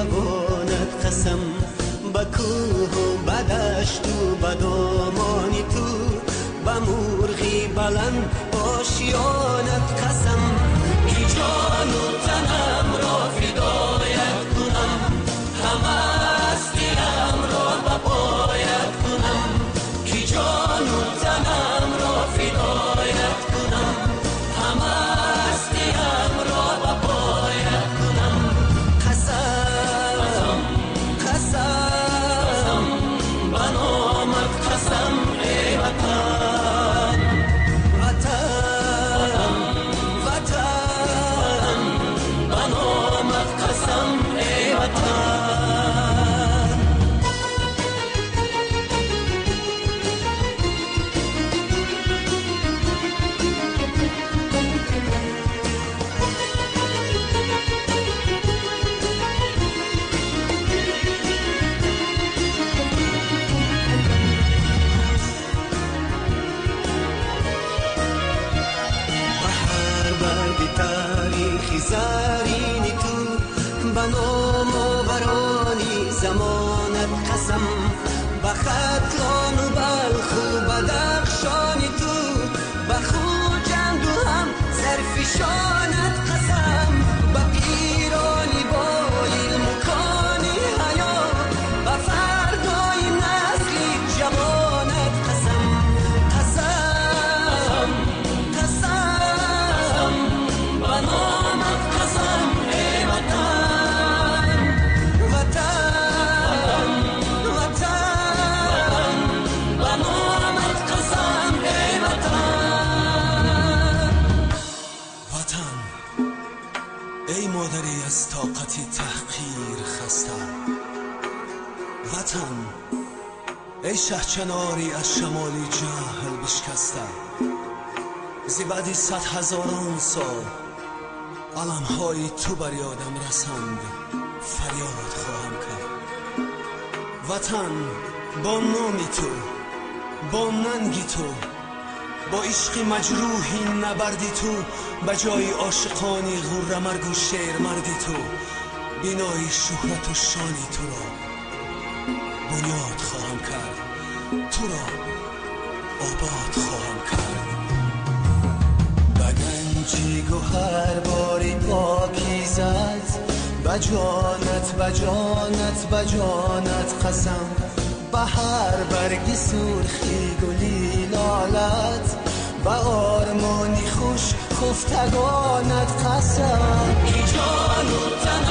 روانت قسم، با کوه و با دشت و با دامانی تو، با مرغی بلند آشیانت قسم، که جان و تنم را فدایت کنم، همه هستیم را به پایت کنم، که جان و تنم را فدایت کنم، همه هستیم را به پایت کنم. قسم قسم به نامت قسم ای وطن، وطن وطن به نامت قسم ای وطن. زرینی تو به نام آورانی زمانت قسم، به ختلان و بلخ و بدخشانی تو، به خوجند و هم زرفشانت قسم، به پیرانی با علم و کانی حیات، به فردای نسلی جوانت قسم. قسم قسم به نامت قسم ای وطن، وطن وطن به نامت قسم ای وطن. وطن ای مادری از طاقتی تحقیر خسته، وطن ای شهچناری از شمالی جهل بشکسته، زی بعدی 100,000 سال علمهای تو بر یادم رسند، فریاد خواهم کرد. وطن با نامی تو، با ننگی تو، با عشق مجروحی نبردی تو، به جای عاشقانی غره مرگ و شیر مردی تو، بینای شهرت و شانی تو را بنیاد خواهم کرد، تو را آباد خواهم کرد. بگنجی گوهر باری پاکیزت، بجانت بجانت بجانت قسم، به هر برگی سرخی گلی لالت، به آرمانی خوش خفتگانت قسم، که جان و تن